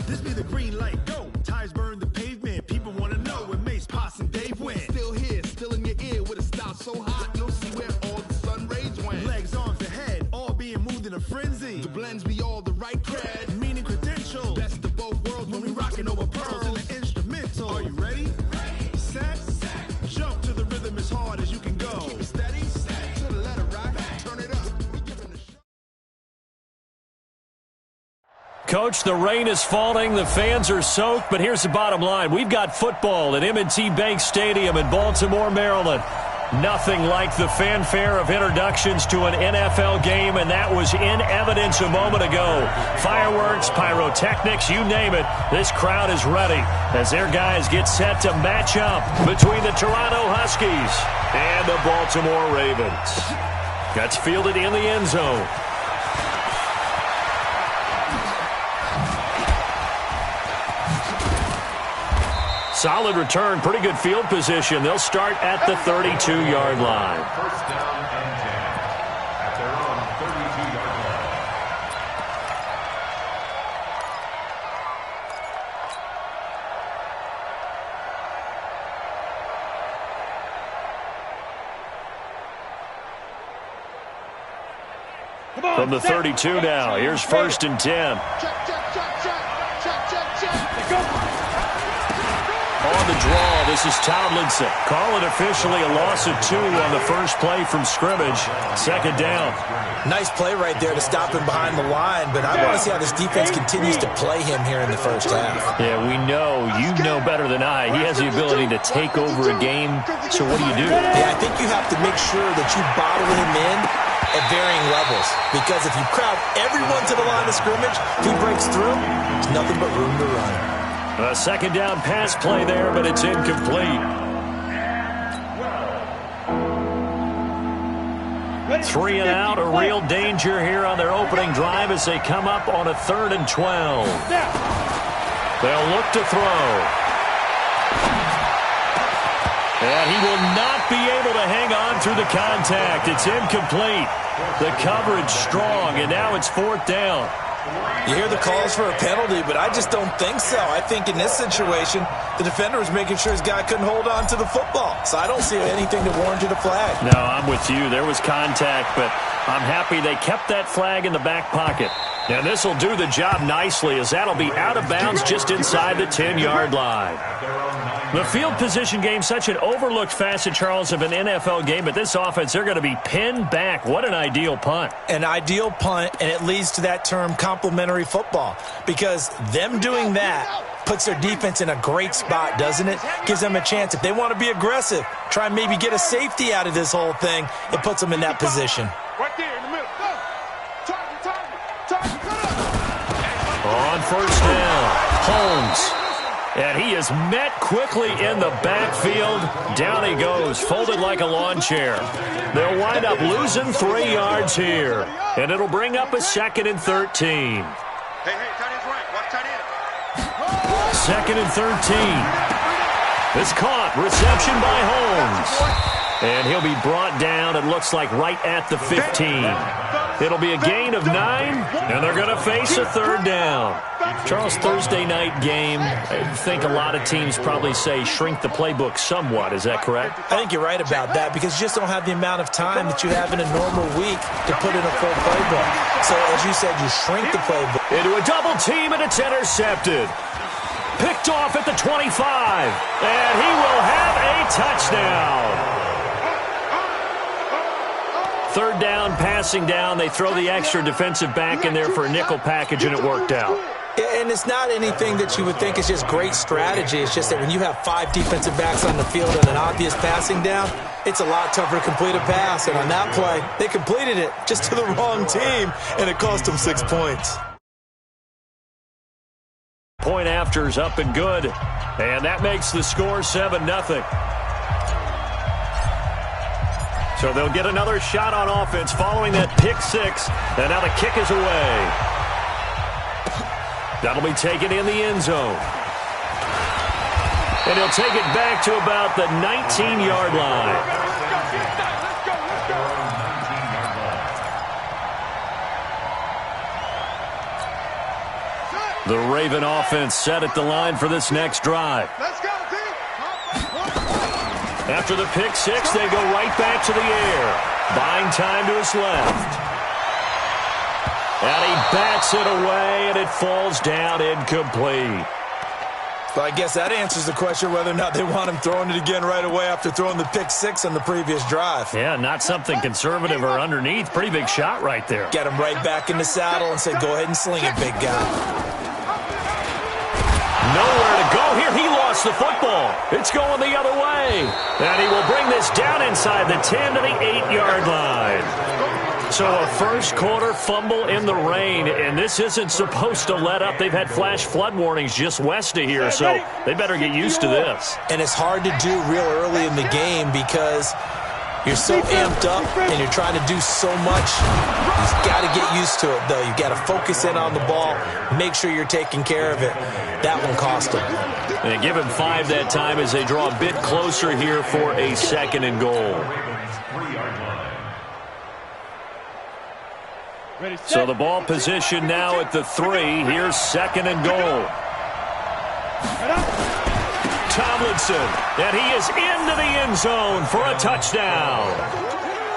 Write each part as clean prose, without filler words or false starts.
This be the green light, go. Tires burn the pavement. People want to know where Mace, Poss, and Dave went. Still here, still in your ear with a style so hot. You'll see where all the sun rays went. Legs, arms, and head, all being moved in a frenzy. The blends be all the right cred. Meaning credentials. Best of both worlds when we rockin' over pearls in the instrumental. Are you ready? Set. Jump to the rhythm as hard as you can go. Keep it steady. To the letter, right? Turn it up. Coach, the rain is falling, the fans are soaked, but here's the bottom line. We've got football at M&T Bank Stadium in Baltimore, Maryland. Nothing like the fanfare of introductions to an NFL game, and that was in evidence a moment ago. Fireworks, pyrotechnics, you name it, this crowd is ready as their guys get set to match up between the Toronto Huskies and the Baltimore Ravens. That's fielded in the end zone. Solid return, pretty good field position. They'll start at the 32-yard line. First down and 10 at their own 32-yard line. From the 32 now, here's 1st and 10. On the draw, this is Tomlinson. Call it officially a loss of 2 on the first play from scrimmage. 2nd down. Nice play right there to stop him behind the line, but I want to see how this defense continues to play him here in the first half. Yeah, we know. You know better than I. He has the ability to take over a game, so what do you do? Yeah, I think you have to make sure that you bottle him in at varying levels, because if you crowd everyone to the line of scrimmage, if he breaks through, there's nothing but room to run. A 2nd down pass play there, but it's incomplete. 3 and out, a real danger here on their opening drive as they come up on a 3rd and 12. They'll look to throw. And he will not be able to hang on through the contact. It's incomplete. The coverage strong, and now it's 4th down. You hear the calls for a penalty, but I just don't think so. I think in this situation, the defender was making sure his guy couldn't hold on to the football. So I don't see anything that warranted a flag. No, I'm with you. There was contact, but I'm happy they kept that flag in the back pocket. And this will do the job nicely, as that'll be out of bounds just inside the 10-yard line. The field position game, such an overlooked facet, Charles, of an NFL game, but this offense, they're going to be pinned back. What an ideal punt. An ideal punt, and it leads to that term complementary football, because them doing that puts their defense in a great spot, doesn't it? Gives them a chance. If they want to be aggressive, try and maybe get a safety out of this whole thing, it puts them in that position. Right there in the middle. On 1st down, Holmes. And he is met quickly in the backfield. Down he goes, folded like a lawn chair. They'll wind up losing 3 yards here. And it'll bring up a 2nd and 13. Hey, tight end's right. Watch tight end. 2nd and 13. It's caught. Reception by Holmes. And he'll be brought down, it looks like, right at the 15. It'll be a gain of 9, and they're going to face a 3rd down. Charles, Thursday night game, I think a lot of teams probably say shrink the playbook somewhat. Is that correct? I think you're right about that, because you just don't have the amount of time that you have in a normal week to put in a full playbook. So, as you said, you shrink the playbook. Into a double team, and it's intercepted. Picked off at the 25, and he will have a touchdown. 3rd down, passing down. They throw the extra defensive back in there for a nickel package, and it worked out. And it's not anything that you would think is just great strategy. It's just that when you have 5 defensive backs on the field and an obvious passing down, it's a lot tougher to complete a pass. And on that play, they completed it just to the wrong team, and it cost them 6 points. Point after's up and good, and that makes the score 7-0. So they'll get another shot on offense following that pick 6, and now the kick is away. That'll be taken in the end zone. And he'll take it back to about the 19-yard line. The Raven offense set at the line for this next drive. Let's go, team. After the pick six, they go right back to the air. Buying time to his left. And he bats it away, and it falls down incomplete. Well, I guess that answers the question whether or not they want him throwing it again right away after throwing the pick six on the previous drive. Yeah, not something conservative or underneath. Pretty big shot right there. Get him right back in the saddle and say, go ahead and sling it, big guy. Nowhere to go here. He lost the football. It's going the other way. And he will bring this down inside the 10 to the 8-yard line. So a first-quarter fumble in the rain, and this isn't supposed to let up. They've had flash flood warnings just west of here, so they better get used to this. And it's hard to do real early in the game because you're so amped up and you're trying to do so much. You've got to get used to it, though. You've got to focus in on the ball, make sure you're taking care of it. That one cost them. They give him 5 that time as they draw a bit closer here for a 2nd and goal. So the ball position now at the 3. Here's 2nd and goal. Tomlinson, and he is into the end zone for a touchdown.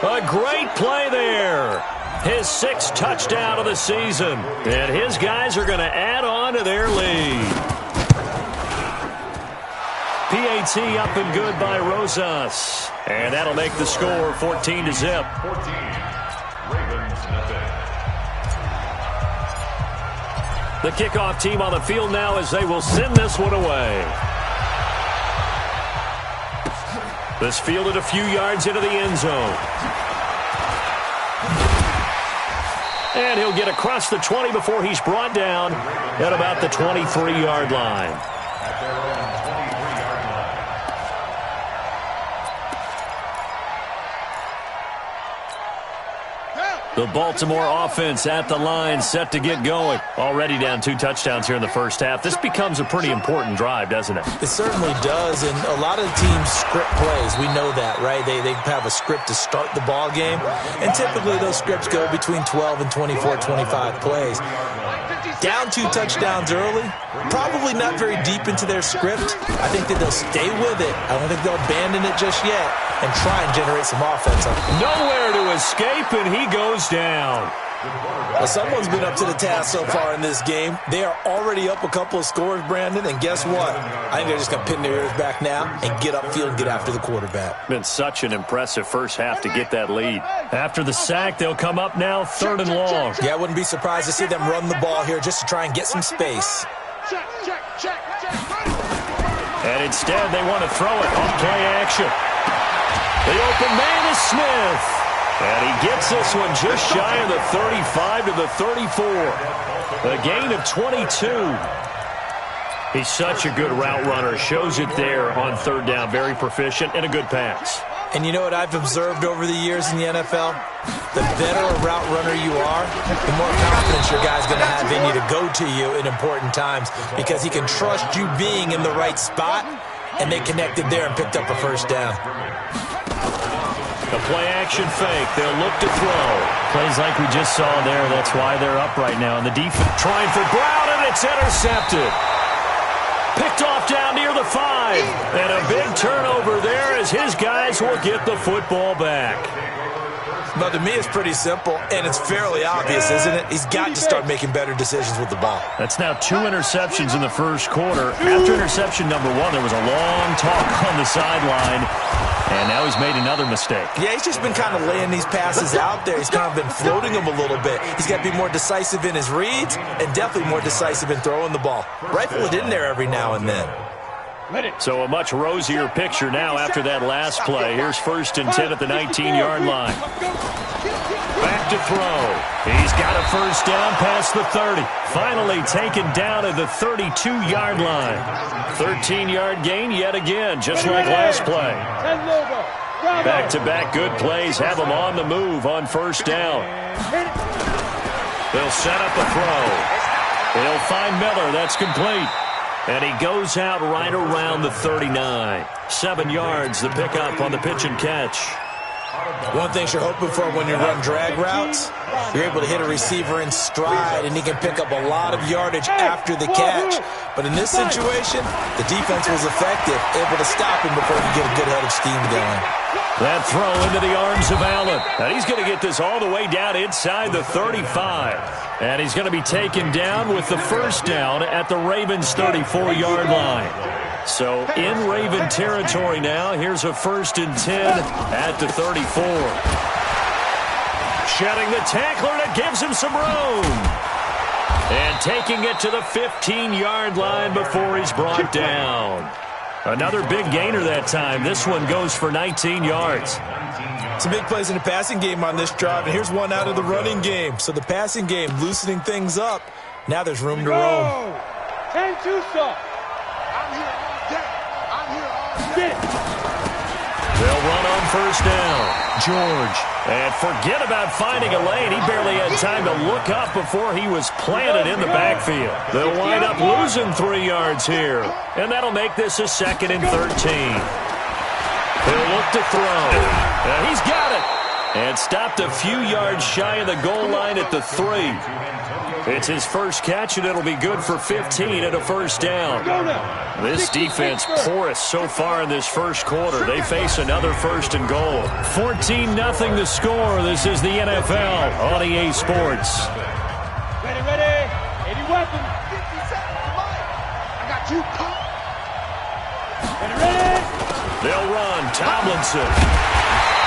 A great play there. His 6th touchdown of the season. And his guys are going to add on to their lead. PAT up and good by Rosas. And that'll make the score 14-0. 14. Ravens nothing. The kickoff team on the field now as they will send this one away. This fielded a few yards into the end zone. And he'll get across the 20 before he's brought down at about the 23-yard line. At their own 23-yard line. The Baltimore offense at the line, set to get going. Already down 2 touchdowns here in the first half. This becomes a pretty important drive, doesn't it? It certainly does, and a lot of teams script plays. We know that, right? They have a script to start the ball game, and typically those scripts go between 12 and 24, 25 plays. Down 2 touchdowns early, probably not very deep into their script. I think that they'll stay with it. I don't think they'll abandon it just yet and try and generate some offense. Nowhere to escape, and he goes down. Well, someone's been up to the task so far in this game. They are already up a couple of scores, Brandon, and guess what? I think they're just going to pin their ears back now and get upfield and get after the quarterback. Been such an impressive first half to get that lead. After the sack, they'll come up now 3rd and long. Yeah, I wouldn't be surprised to see them run the ball here just to try and get some space. And instead, they want to throw it on play action. The open man is Smith. And he gets this one just shy of the 35 to the 34. A gain of 22. He's such a good route runner. Shows it there on 3rd down. Very proficient and a good pass. And you know what I've observed over the years in the NFL? The better a route runner you are, the more confidence your guy's going to have in you to go to you in important times because he can trust you being in the right spot, and they connected there and picked up a first down. The play-action fake. They'll look to throw. Plays like we just saw there. That's why they're up right now. And the defense trying for Brown, and it's intercepted. Picked off down near the 5. And a big turnover there as his guys will get the football back. But to me, it's pretty simple, and it's fairly obvious, isn't it? He's got to start making better decisions with the ball. That's now 2 interceptions in the first quarter. After interception number 1, there was a long talk on the sideline, and now he's made another mistake. Yeah, he's just been kind of laying these passes out there. He's kind of been floating them a little bit. He's got to be more decisive in his reads and definitely more decisive in throwing the ball. Rifle it in there every now and then. So a much rosier picture now after that last play. Here's 1st and 10 at the 19-yard line. Back to throw. He's got a first down past the 30. Finally taken down at the 32-yard line. 13-yard gain yet again, just like last play. Back-to-back good plays have them on the move on first down. They'll set up a throw. They'll find Miller. That's complete. And he goes out right around the 39. 7 yards, the pickup on the pitch and catch. One thing you're hoping for when you run drag routes, you're able to hit a receiver in stride, and he can pick up a lot of yardage after the catch. But in this situation, the defense was effective, able to stop him before he could get a good head of steam going. That throw into the arms of Allen. And he's going to get this all the way down inside the 35. And he's going to be taken down with the first down at the Ravens' 34-yard line. So in Raven territory now, here's a 1st and 10 at the 34. Shedding the tackler, and it gives him some room. And taking it to the 15-yard line before he's brought down. Another big gainer that time. This one goes for 19 yards. Some big plays in the passing game on this drive, and here's one out of the running game. So the passing game loosening things up. Now there's room to roam. 10-2, sir. I'm here all day. I'm here all day. They'll run on first down. George. And forget about finding a lane. He barely had time to look up before he was planted in the backfield. They'll wind up losing 3 yards here. And that'll make this a 2nd and 13. He'll look to throw. And he's got it. And stopped a few yards shy of the goal line at the 3. It's his first catch, and it'll be good for 15 at a first down. This defense porous so far in this first quarter. They face another 1st and goal. 14-0 the score. This is the NFL on EA Sports. Ready, ready. Any weapon. 50 seconds to life. I got you. Ready, ready. They'll run. Tomlinson.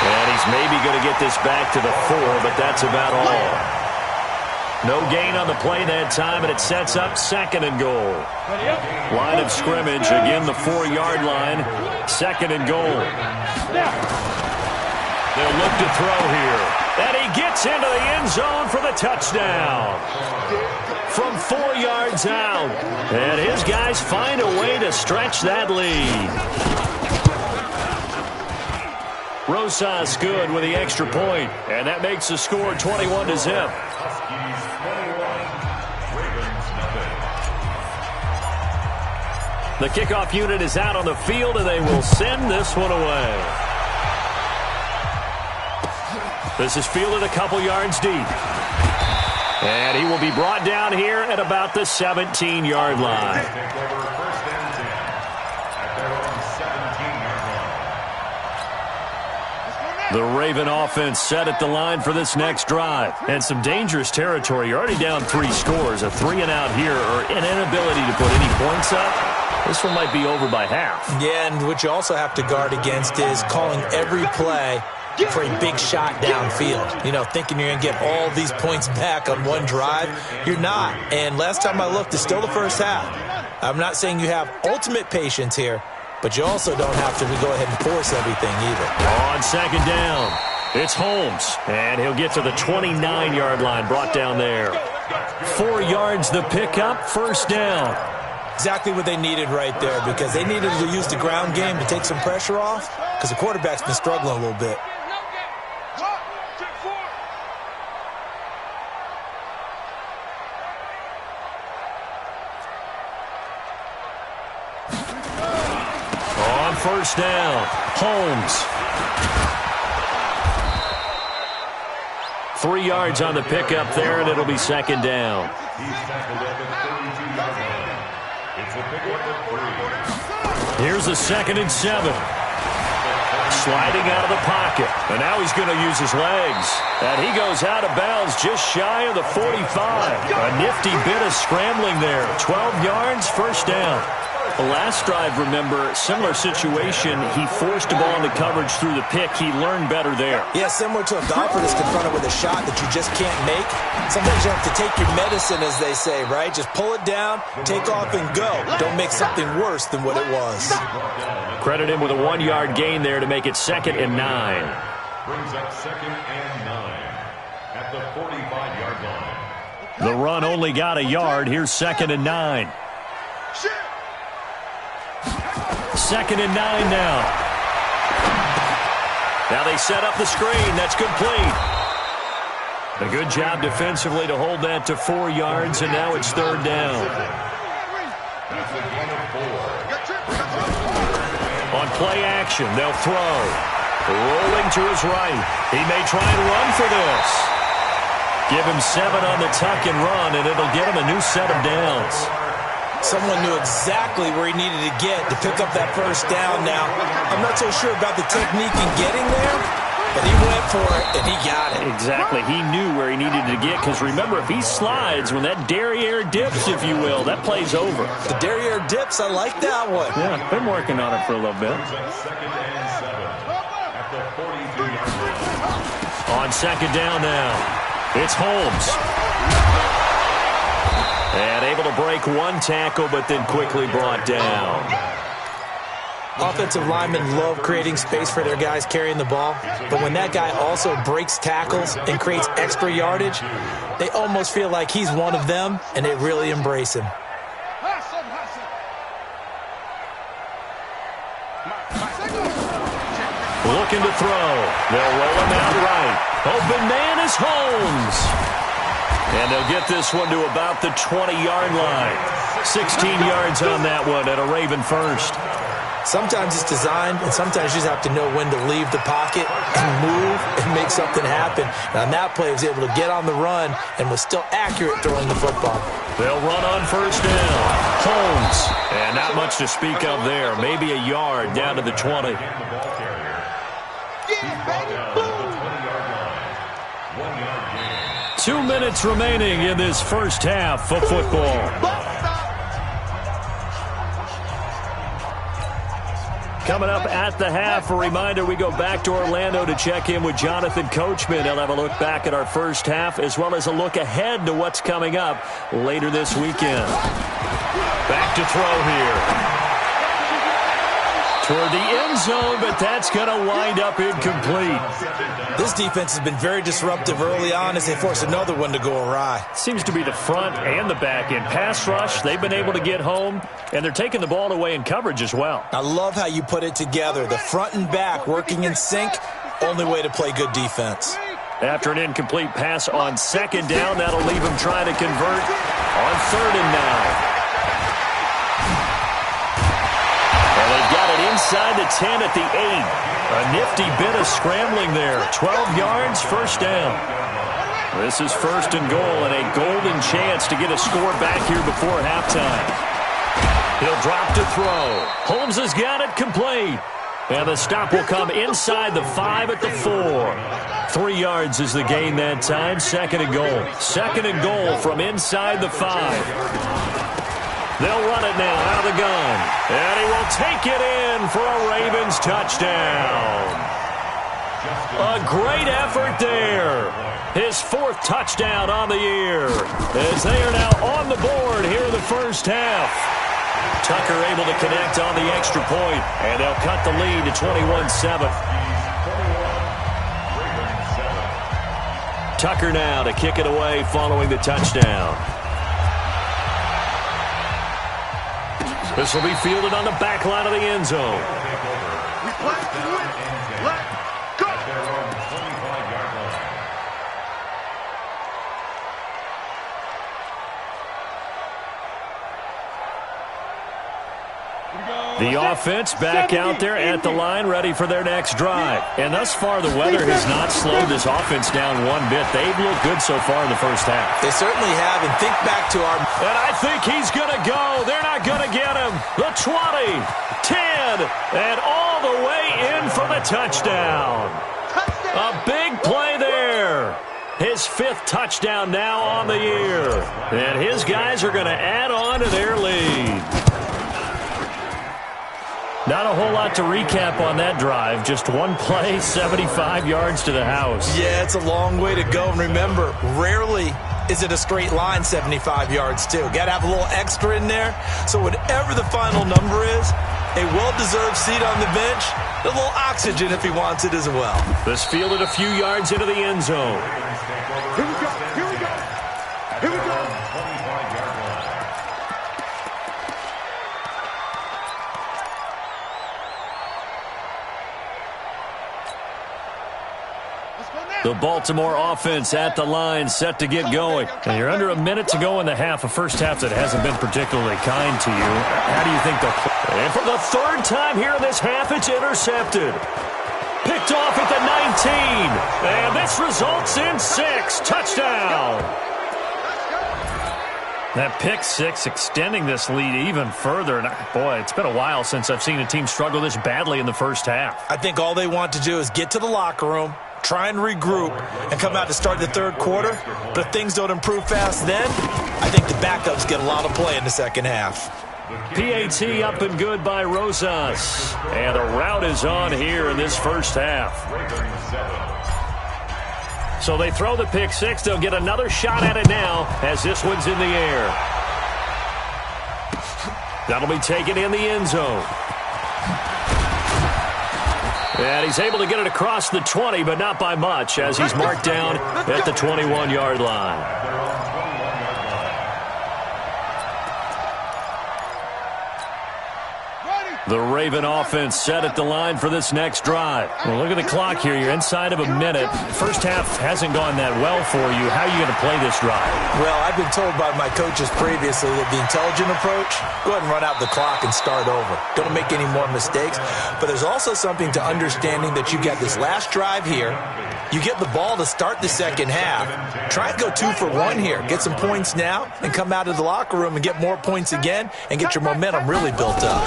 And he's maybe going to get this back to the 4, but that's about all. No gain on the play that time, and it sets up 2nd and goal. Line of scrimmage, again the 4-yard line, 2nd and goal. They'll look to throw here. And he gets into the end zone for the touchdown. From 4 yards out. And his guys find a way to stretch that lead. Rosas good with the extra point, and that makes the score 21-0. The kickoff unit is out on the field, and they will send this one away. This is fielded a couple yards deep. And he will be brought down here at about the 17-yard line. The Raven offense set at the line for this next drive. And some dangerous territory. You're already down 3 scores. A 3-and-out here, or an inability to put any points up. This one might be over by half. Yeah, and what you also have to guard against is calling every play for a big shot downfield. You know, thinking you're going to get all these points back on one drive. You're not. And last time I looked, it's still the first half. I'm not saying you have ultimate patience here, but you also don't have to go ahead and force everything either. On 2nd down, it's Holmes. And he'll get to the 29-yard line, brought down there. 4 yards the pickup, 1st down. Exactly what they needed right there, because they needed to use the ground game to take some pressure off, because the quarterback's been struggling a little bit. On 1st down, Holmes. 3 yards on the pickup there, and it'll be 2nd down. Here's a 2nd and 7. Sliding out of the pocket. And now he's going to use his legs. And he goes out of bounds just shy of the 45. A nifty bit of scrambling there. 12 yards, 1st down. The last drive, remember, similar situation. He forced the ball into coverage through the pick. He learned better there. Yeah, similar to a golfer that's confronted with a shot that you just can't make. Sometimes you have to take your medicine, as they say, right? Just pull it down, take off, and go. Don't make something worse than what it was. Credit him with a 1-yard gain there to make it 2nd and 9. Brings up 2nd and 9 at the 45-yard line. The run only got a yard. Here's 2nd and 9. 2nd and 9 now. Now they set up the screen. That's complete. A good job defensively to hold that to 4 yards, and now it's 3rd down. That's a gain of 4. On play action, they'll throw. Rolling to his right. He may try and run for this. Give him 7 on the tuck and run, and it'll get him a new set of downs. Someone knew exactly where he needed to get to pick up that first down. Now, I'm not so sure about the technique in getting there, but he went for it, and he got it. Exactly. He knew where he needed to get, because remember, if he slides, when that derriere dips, if you will, that play's over. The derriere dips, I like that one. Yeah, been working on it for a little bit. On second down now, it's Holmes. And able to break one tackle, but then quickly brought down. Offensive linemen love creating space for their guys carrying the ball, but when that guy also breaks tackles and creates extra yardage, they almost feel like he's one of them, and they really embrace him. Looking to throw. They'll roll him out right. Open man is Holmes. And they'll get this one to about the 20-yard line. 16 yards on that one at a Raven first. Sometimes it's designed, and sometimes you just have to know when to leave the pocket and move and make something happen. And on that play, he was able to get on the run and was still accurate throwing the football. They'll run on first down. Holmes. And not much to speak of there. Maybe a yard down to the 20. 2 minutes remaining in this first half of football. Coming up at the half, a reminder, we go back to Orlando to check in with Jonathan Coachman. He'll have a look back at our first half as well as a look ahead to what's coming up later this weekend. Back to throw here. Toward the end zone, but that's going to wind up incomplete. This defense has been very disruptive early on as they force another one to go awry. Seems to be the front and the back end. Pass rush, they've been able to get home, and they're taking the ball away in coverage as well. I love how you put it together. The front and back working in sync, only way to play good defense. After an incomplete pass on second down, that'll leave him trying to convert on 3rd and 9. They've got it inside the 10 at the 8. A nifty bit of scrambling there. 12 yards, first down. This is 1st and goal and a golden chance to get a score back here before halftime. He'll drop to throw. Holmes has got it complete. And the stop will come inside the 5 at the 4. 3 yards is the gain that time. 2nd and goal. 2nd and goal from inside the 5. They'll run it now out of the gun. And he will take it in for a Ravens touchdown. A great effort there. His 4th touchdown on the year. As they are now on the board here in the first half. Tucker able to connect on the extra point. And they'll cut the lead to 21-7. Tucker now to kick it away following the touchdown. This will be fielded on the back line of the end zone. The offense back out there at the line, ready for their next drive. And thus far, the weather has not slowed this offense down one bit. They've looked good so far in the first half. They certainly have, and think back to our... And I think he's going to go. They're not going to get him. The 20, 10, and all the way in for the touchdown. A big play there. His 5th touchdown now on the year. And his guys are going to add on to their lead. Not a whole lot to recap on that drive. Just one play, 75 yards to the house. Yeah, it's a long way to go. And remember, rarely is it a straight line 75 yards, too. Got to have a little extra in there. So whatever the final number is, a well-deserved seat on the bench, a little oxygen if he wants it as well. This fielded a few yards into the end zone. Here we go. Here we go. Here we go. The Baltimore offense at the line, set to get going. And you're under a minute to go in the half, a first half that hasn't been particularly kind to you. How do you think they'll play? And for the 3rd time here in this half, it's intercepted. Picked off at the 19. And this results in 6. Touchdown. That pick six extending this lead even further. And boy, it's been a while since I've seen a team struggle this badly in the first half. I think all they want to do is get to the locker room, try and regroup, and come out to start the third quarter. But if things don't improve fast then, I think the backups get a lot of play in the second half. PAT up and good by Rosas. And a rout is on here in this first half. So they throw the pick six. They'll get another shot at it now as this one's in the air. That'll be taken in the end zone. And he's able to get it across the 20, but not by much as he's marked down at the 21-yard line. The Raven offense set at the line for this next drive. Well, look at the clock here. You're inside of a minute. First half hasn't gone that well for you. How are you going to play this drive? Well, I've been told by my coaches previously that the intelligent approach, go ahead and run out the clock and start over. Don't make any more mistakes. But there's also something to understanding that you get this last drive here. You get the ball to start the second half. Try and go 2 for 1 here. Get some points now and come out of the locker room and get more points again and get your momentum really built up.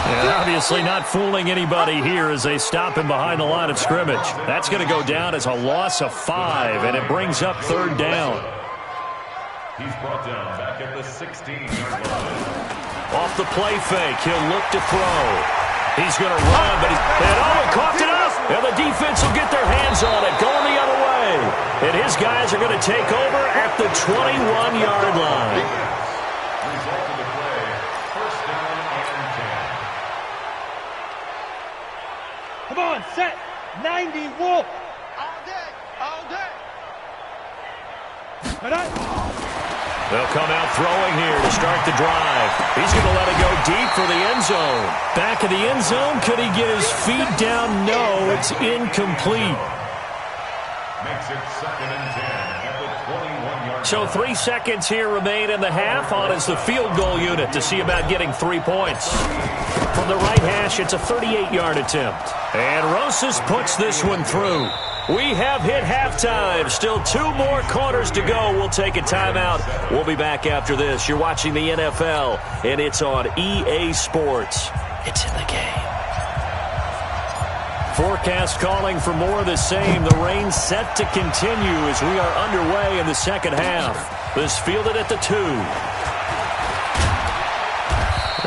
And obviously not fooling anybody here as they stop him behind the line of scrimmage. That's going to go down as a loss of 5, and it brings up third down. He's brought down back at the 16-yard line. Off the play fake, he'll look to throw. He's going to run, but he coughed it up. And the defense will get their hands on it, going the other way. And his guys are going to take over at the 21-yard line. Result of the play, first down and 10. Come on, set. 90, Wolf. All day, all day. They'll come out throwing here to start the drive. He's going to let it go deep for the end zone. Back of the end zone. Could he get his feet down? No, it's incomplete. Makes it second and 10 at the 21-yard So line. 3 seconds here remain in the half. On is the field goal unit to see about getting 3 points. From the right hash, it's a 38-yard attempt. And Rosas puts this one through. We have hit halftime. Still 2 more quarters to go. We'll take a timeout. We'll be back after this. You're watching the NFL, and it's on EA Sports. It's in the game. Forecast calling for more of the same. The rain set to continue as we are underway in the second half. This fielded at the 2.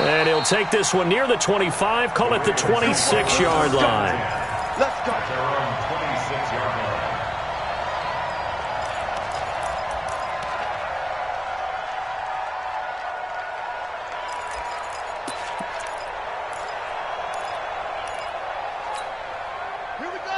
And he'll take this one near the 25, call it the 26-yard line. Let's go. Their own 26-yard line.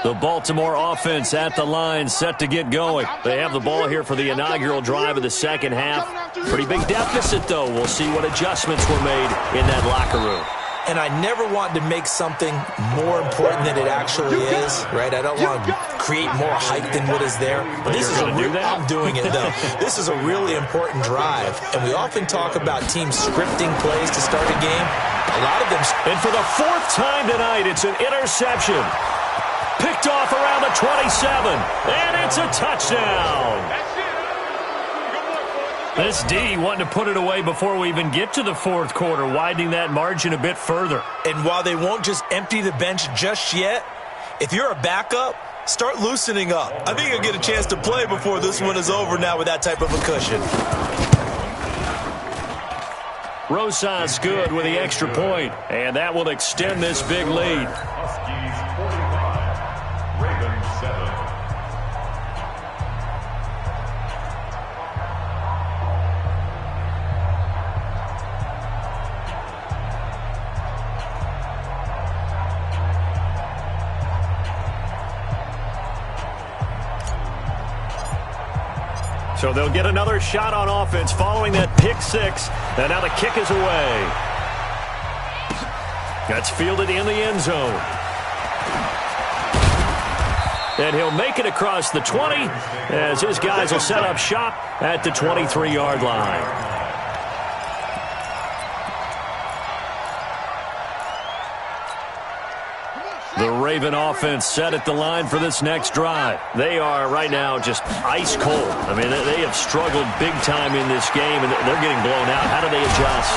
The Baltimore offense at the line, set to get going. They have the ball here for the inaugural drive of the second half. Pretty big deficit, though. We'll see what adjustments were made in that locker room. And I never want to make something more important than it actually is, right? I don't want to create more hype than what is there. But this is I'm doing it, though. This is a really important drive. And we often talk about teams scripting plays to start a game. A lot of them. And for the 4th time tonight, it's an interception. Picked off around the 27. And it's a touchdown. This D wanting to put it away before we even get to the 4th quarter, widening that margin a bit further. And while they won't just empty the bench just yet, if you're a backup, start loosening up. I think you'll get a chance to play before this one is over now with that type of a cushion. Rosas good with the extra point, and that will extend this big lead. Huskies 45, Ravens 7. So they'll get another shot on offense following that pick six. And now the kick is away. That's fielded in the end zone. And he'll make it across the 20 as his guys will set up shop at the 23-yard line. Raven offense set at the line for this next drive. They are right now just ice cold. I mean, they have struggled big time in this game, and they're getting blown out. How do they adjust?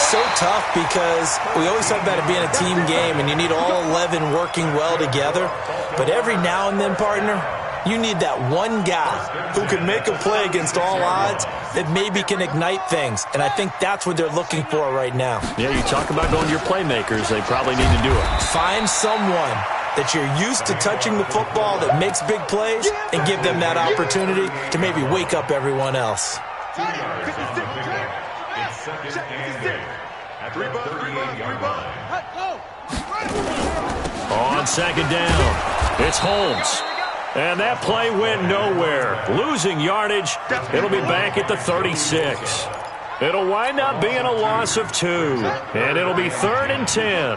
So tough because we always talk about it being a team game, and you need all 11 working well together. But every now and then, partner, you need that one guy who can make a play against all odds that maybe can ignite things. And I think that's what they're looking for right now. Yeah, you talk about going to your playmakers. They probably need to do it. Find someone that you're used to touching the football that makes big plays and give them that opportunity to maybe wake up everyone else. 2 yards on the pickup. It's second and 8 at the 38-yard line. On second down, it's Holmes. And that play went nowhere. Losing yardage, it'll be back at the 36. It'll wind up being a loss of 2. And it'll be 3rd and 10.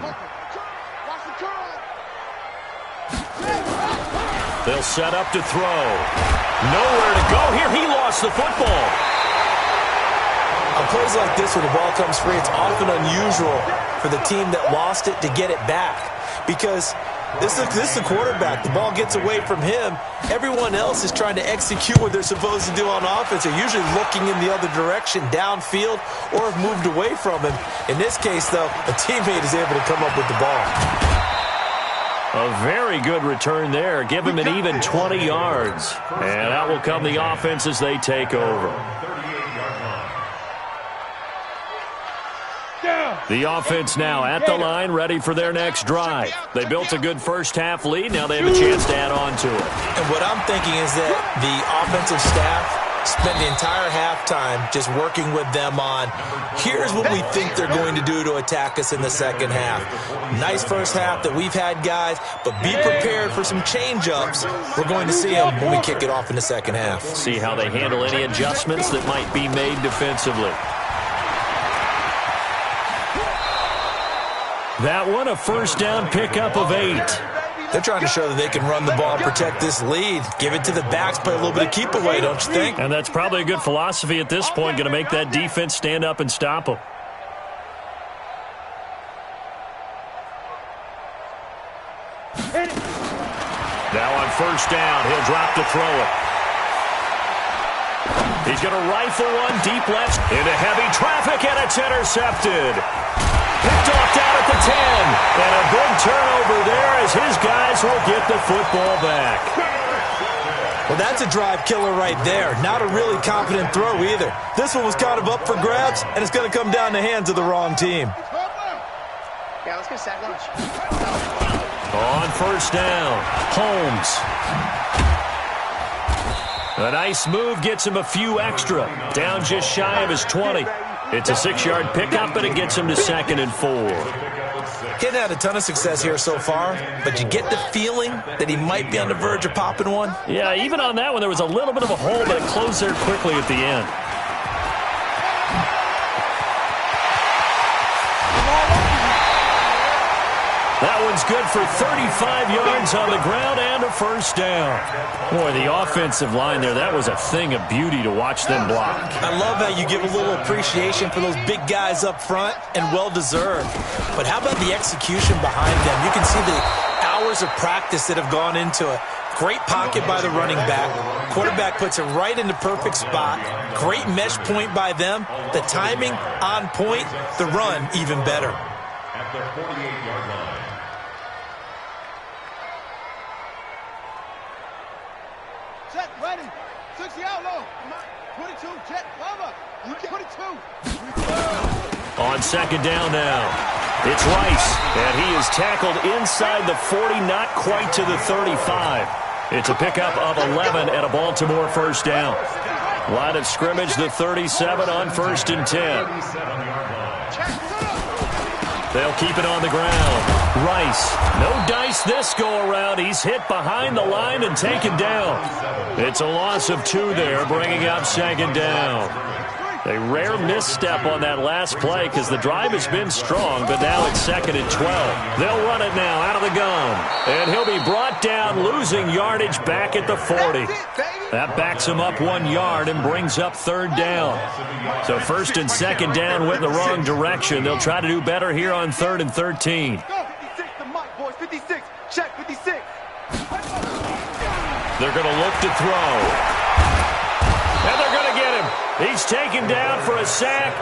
They'll set up to throw. Nowhere to go here. He lost the football. On plays like this where the ball comes free, it's often unusual for the team that lost it to get it back. Because this is the quarterback. The ball gets away from him. Everyone else is trying to execute what they're supposed to do on offense. They're usually looking in the other direction, downfield, or have moved away from him. In this case, though, a teammate is able to come up with the ball. A very good return there. Give him an even 20 yards. And that will come the offense as they take over. The offense now at the line, ready for their next drive. They built a good first-half lead. Now they have a chance to add on to it. And what I'm thinking is that the offensive staff spent the entire halftime just working with them on, here's what we think they're going to do to attack us in the second half. Nice first half that we've had, guys, but be prepared for some change-ups. We're going to see them when we kick it off in the second half. See how they handle any adjustments that might be made defensively. That one, a first down pickup of 8. They're trying to show that they can run the ball, protect this lead, give it to the backs, play a little bit of keep away, don't you think? And that's probably a good philosophy at this point, going to make that defense stand up and stop them. Now on first down, he'll drop to throw it. He's going to rifle one deep left into heavy traffic, and it's intercepted. Picked off down at the 10. And a big turnover there as his guys will get the football back. Well, that's a drive killer right there. Not a really confident throw either. This one was kind of up for grabs, and it's going to come down the hands of the wrong team. Yeah, let's get sack lunch. On first down, Holmes. A nice move gets him a few extra. Down just shy of his 20. It's a 6-yard pickup, but it gets him to 2nd and 4. He hasn't had a ton of success here so far, but you get the feeling that he might be on the verge of popping one. Yeah, even on that one, there was a little bit of a hole, but it closed there quickly at the end. That one's good for 35 yards on the ground and a first down. Boy, the offensive line there, that was a thing of beauty to watch them block. I love how you give a little appreciation for those big guys up front, and well-deserved. But how about the execution behind them? You can see the hours of practice that have gone into it. Great pocket by the running back. Quarterback puts it right in the perfect spot. Great mesh point by them. The timing on point. The run even better. At the 48-yard line. Set, ready. 60 out low. 22, jet, cover. 22. On second down now, it's Rice, and he is tackled inside the 40, not quite to the 35. It's a pickup of 11 and a Baltimore first down. Line of scrimmage, the 37 on 1st and 10. They'll keep it on the ground. Rice, no dice this go-around. He's hit behind the line and taken down. It's a loss of 2 there, bringing up 2nd down. A rare misstep on that last play because the drive has been strong, but now it's 2nd and 12. They'll run it now out of the gun. And he'll be brought down, losing yardage back at the 40. That backs him up 1 yard and brings up 3rd down. So 1st and 2nd down went in the wrong direction. They'll try to do better here on 3rd and 13. 56 to Mike, boys. 56. Check 56. They're going to look to throw. And they're going to get him. He's taken down for a sack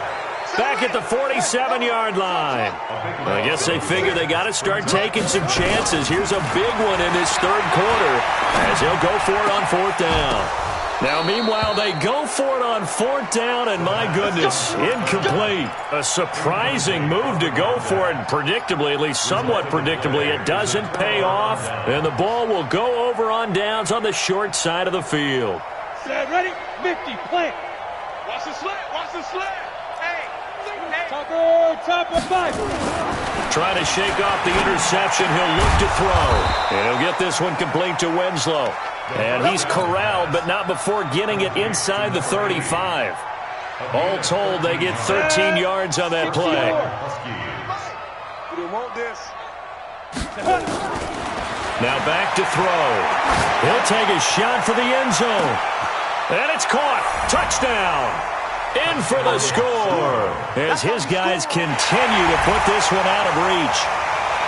back at the 47-yard line. I guess they figure they got to start taking some chances. Here's a big one in this third quarter as he'll go for it on fourth down. Now, meanwhile, they go for it on fourth down, and my goodness, incomplete. A surprising move to go for it, and predictably, at least somewhat predictably, it doesn't pay off, and the ball will go over on downs on the short side of the field. Set, ready? 50, plant. Watch the slant, watch the slant. Hey. Top of 5. Trying to shake off the interception, he'll look to throw, and he'll get this one complete to Winslow. And he's corralled, but not before getting it inside the 35. All told, they get 13 yards on that play. We didn't want this. Now back to throw. He'll take a shot for the end zone. And it's caught. Touchdown. In for the score. As his guys continue to put this one out of reach.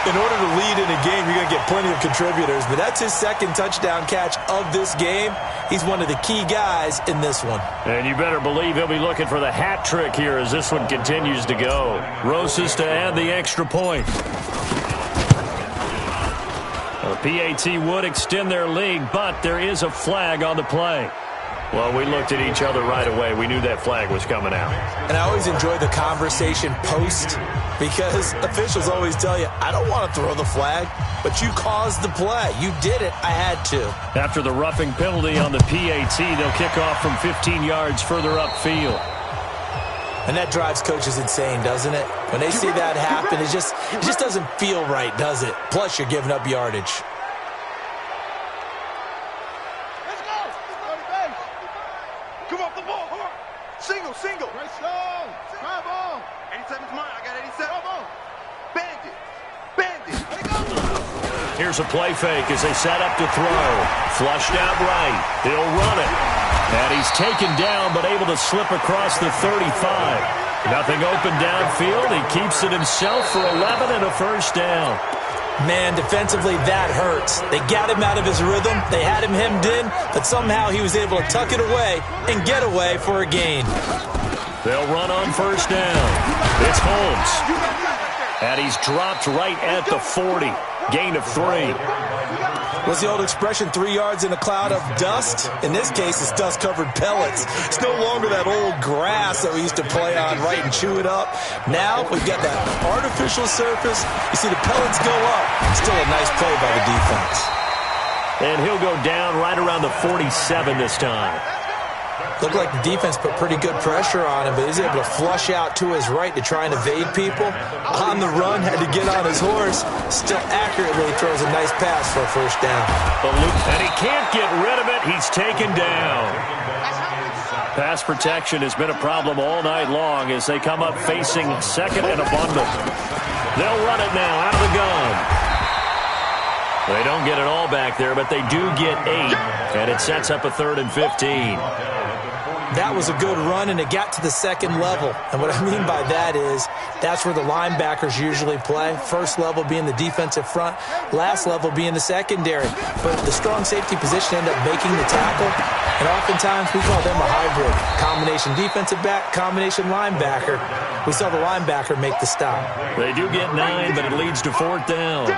In order to lead in a game, you're going to get plenty of contributors, but that's his second touchdown catch of this game. He's one of the key guys in this one. And you better believe he'll be looking for the hat trick here as this one continues to go. Rosas to add the extra point. The PAT would extend their lead, but there is a flag on the play. Well, we looked at each other right away. We knew that flag was coming out. And I always enjoy the conversation post because officials always tell you, I don't want to throw the flag, but you caused the play. You did it. I had to. After the roughing penalty on the PAT, they'll kick off from 15 yards further upfield. And that drives coaches insane, doesn't it? When they see that happen, it just doesn't feel right, does it? Plus, you're giving up yardage. Single. Right slow. Drive on. 87's mine. I got 87. Bandit. Here's a play fake as they set up to throw. Flushed out right. He'll run it. And he's taken down but able to slip across the 35. Nothing open downfield. He keeps it himself for 11 and a first down. Man, defensively, that hurts. They got him out of his rhythm. They had him hemmed in, but somehow he was able to tuck it away and get away for a gain. They'll run on first down. It's Holmes. And he's dropped right at the 40. Gain of 3. What's the old expression, 3 yards in a cloud of dust? In this case, it's dust-covered pellets. It's no longer that old grass that we used to play on, right, and chew it up. Now we've got that artificial surface. You see the pellets go up. Still a nice play by the defense. And he'll go down right around the 47 this time. Looked like the defense put pretty good pressure on him, but he's able to flush out to his right to try and evade people. On the run, had to get on his horse. Still accurately throws a nice pass for a first down. And he can't get rid of it. He's taken down. Pass protection has been a problem all night long as they come up facing second and abundant. They'll run it now out of the gun. They don't get it all back there, but they do get 8, and it sets up a 3rd and 15. That was a good run, and it got to the second level. And what I mean by that is that's where the linebackers usually play. First level being the defensive front, last level being the secondary. But the strong safety position ended up making the tackle, and oftentimes we call them a hybrid. Combination defensive back, combination linebacker. We saw the linebacker make the stop. They do get 9, but it leads to 4th down.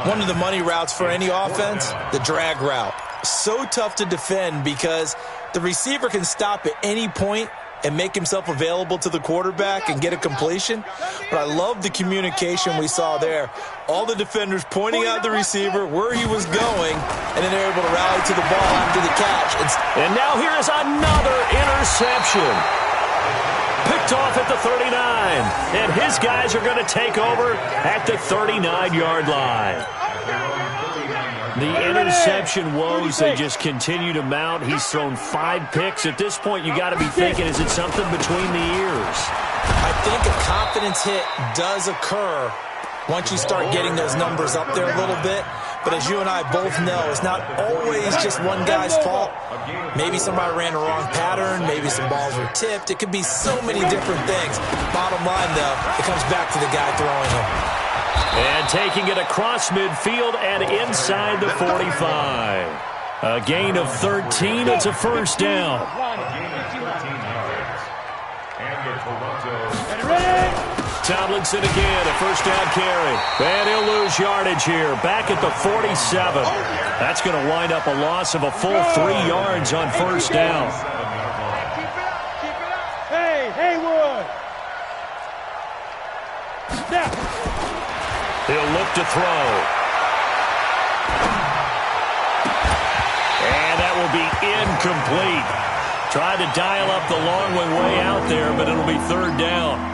One of the money routes for any offense, the drag route. So tough to defend because the receiver can stop at any point and make himself available to the quarterback and get a completion. But I love the communication we saw there. All the defenders pointing out the receiver, where he was going, and then they're able to rally to the ball after the catch. And now here is another interception. Picked off at the 39. And his guys are going to take over at the 39-yard line. The interception woes, they just continue to mount. He's thrown 5 picks. At this point, you got to be thinking, is it something between the ears? I think a confidence hit does occur once you start getting those numbers up there a little bit. But as you and I both know, it's not always just one guy's fault. Maybe somebody ran the wrong pattern. Maybe some balls were tipped. It could be so many different things. Bottom line, though, it comes back to the guy throwing them. And taking it across midfield and inside the 45. A gain of 13. It's a first down. A gain of 13 yards. And the Toronto... Tomlinson again, a first down carry. And he'll lose yardage here. Back at the 47. That's going to wind up a loss of a full 3 yards on first down. Keep it up. Hey, Haywood. Snap. He'll look to throw. And that will be incomplete. Tried to dial up the long way out there, but it'll be third down.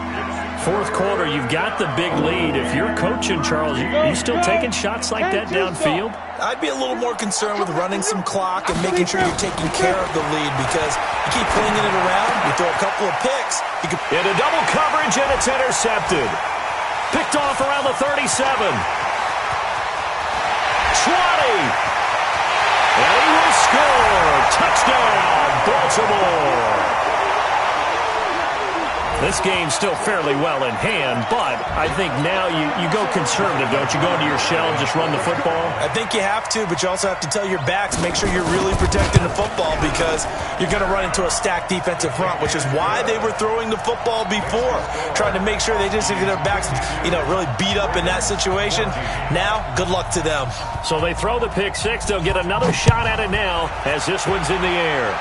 Fourth quarter, you've got the big lead. If you're coaching, Charles, you still taking shots like that downfield? I'd be a little more concerned with running some clock and making sure you're taking care of the lead because you keep flinging it around, you throw a couple of picks. Into double coverage, and it's intercepted. Picked off around the 37. 20. And he will score. Touchdown, Baltimore. This game's still fairly well in hand, but I think now you go conservative, don't you? Go into your shell and just run the football? I think you have to, but you also have to tell your backs, make sure you're really protecting the football because you're going to run into a stacked defensive front, which is why they were throwing the football before, trying to make sure they just get their backs, really beat up in that situation. Now, good luck to them. So they throw the pick six. They'll get another shot at it now as this one's in the air.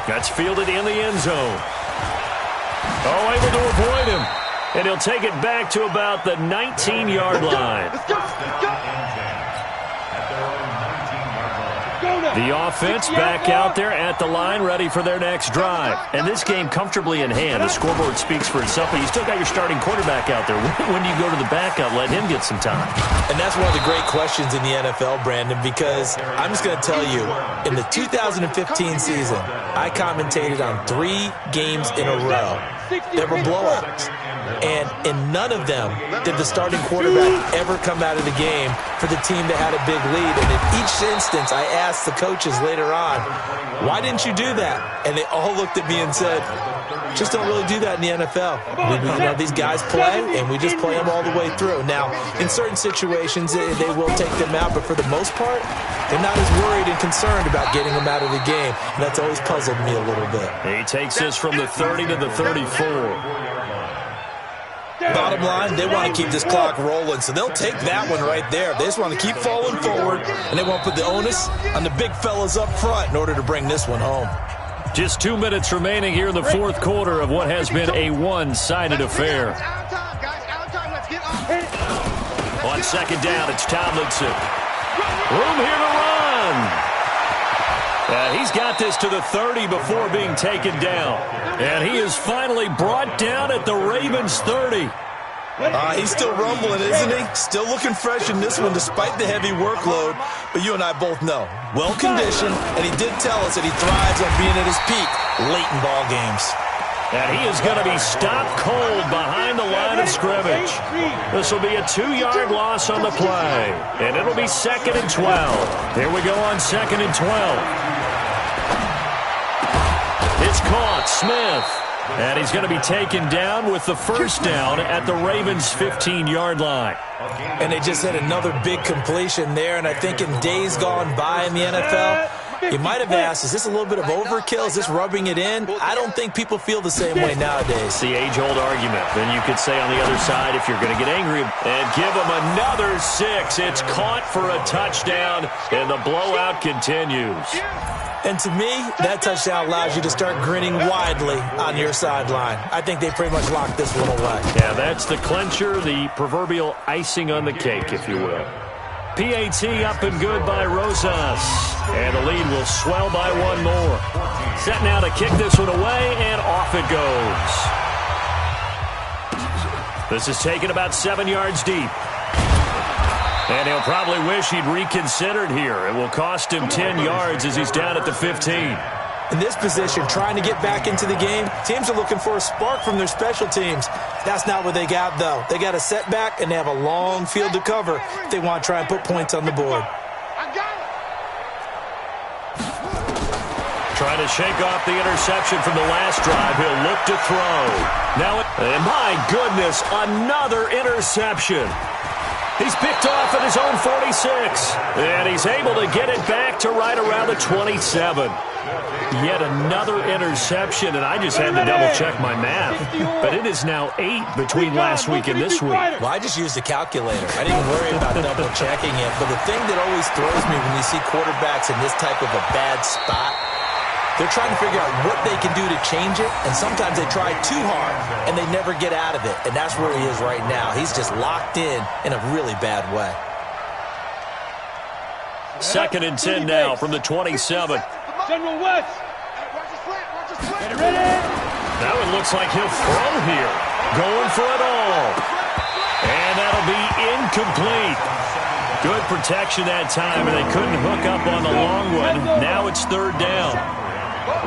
That's fielded in the end zone. Oh, able to avoid him. And he'll take it back to about the 19-yard line. Let's go. The offense back out there at the line, ready for their next drive. And this game comfortably in hand. The scoreboard speaks for itself, but you still got your starting quarterback out there. When do you go to the backup, let him get some time? And that's one of the great questions in the NFL, Brandon, because I'm just going to tell you, in the 2015 season, I commentated on 3 games in a row that were blowouts. And in none of them did the starting quarterback ever come out of the game for the team that had a big lead. And in each instance, I asked the coaches later on, why didn't you do that? And they all looked at me and said, just don't really do that in the NFL. These guys play, and we just play them all the way through. Now, in certain situations, they will take them out, but for the most part, they're not as worried and concerned about getting them out of the game. And that's always puzzled me a little bit. He takes this from the 30 to the 34. Bottom line, they want to keep this clock rolling, so they'll take that one right there. They just want to keep falling forward, and they want to put the onus on the big fellas up front in order to bring this one home. Just 2 minutes remaining here in the fourth quarter of what has been a one-sided affair. On second down, it's Tomlinson. Room here to run. He's got this to the 30 before being taken down. And he is finally brought down at the Ravens 30. He's still rumbling, isn't he? Still looking fresh in this one despite the heavy workload. But you and I both know, well-conditioned, and he did tell us that he thrives on being at his peak late in ball games. And he is going to be stopped cold behind the line of scrimmage. This will be a 2-yard loss on the play. And it'll be 2nd and 12. Here we go on 2nd and 12. It's caught, Smith. And he's going to be taken down with the first down at the Ravens' 15-yard line. And they just had another big completion there. And I think in days gone by in the NFL, you might have asked, is this a little bit of overkill? Is this rubbing it in? I don't think people feel the same way nowadays. It's the age-old argument. Then you could say on the other side, if you're going to get angry, and give them another 6. It's caught for a touchdown, and the blowout continues. And to me, that touchdown allows you to start grinning widely on your sideline. I think they pretty much locked this one away. Yeah, that's the clincher, the proverbial icing on the cake, if you will. PAT up and good by Rosas. And the lead will swell by 1 more. Set now to kick this one away, and off it goes. This is taken about 7 yards deep. And he'll probably wish he'd reconsidered here. It will cost him 10 yards as he's down at the 15. In this position, trying to get back into the game, teams are looking for a spark from their special teams. That's not what they got, though. They got a setback, and they have a long field to cover if they want to try and put points on the board. Trying to shake off the interception from the last drive. He'll look to throw. Now, and my goodness, another interception. He's picked off at his own 46. And he's able to get it back to right around the 27. Yet another interception, and I just had to double-check my math. But it is now 8 between last week and this week. Well, I just used a calculator. I didn't worry about double-checking it. But the thing that always throws me when you see quarterbacks in this type of a bad spot, they're trying to figure out what they can do to change it, and sometimes they try too hard, and they never get out of it. And that's where he is right now. He's just locked in a really bad way. 2nd and 10 now from the 27. General West. Get ready. Now it looks like he'll throw here. Going for it all. And that'll be incomplete. Good protection that time, and they couldn't hook up on the long one. Now it's 3rd down.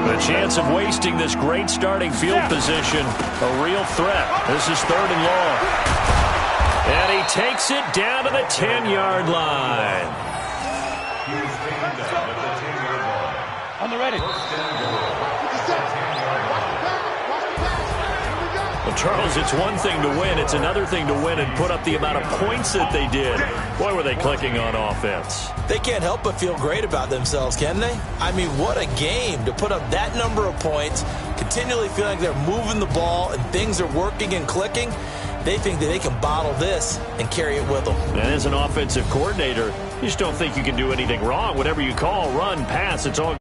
The chance of wasting this great starting field position, a real threat. This is 3rd and long. And he takes it down to the 10-yard line. On the ready. Well, Charles, it's one thing to win. It's another thing to win and put up the amount of points that they did. Boy, were they clicking on offense. They can't help but feel great about themselves, can they? I mean, what a game to put up that number of points, continually feeling like they're moving the ball and things are working and clicking. They think that they can bottle this and carry it with them. And as an offensive coordinator, you just don't think you can do anything wrong. Whatever you call, run, pass, it's all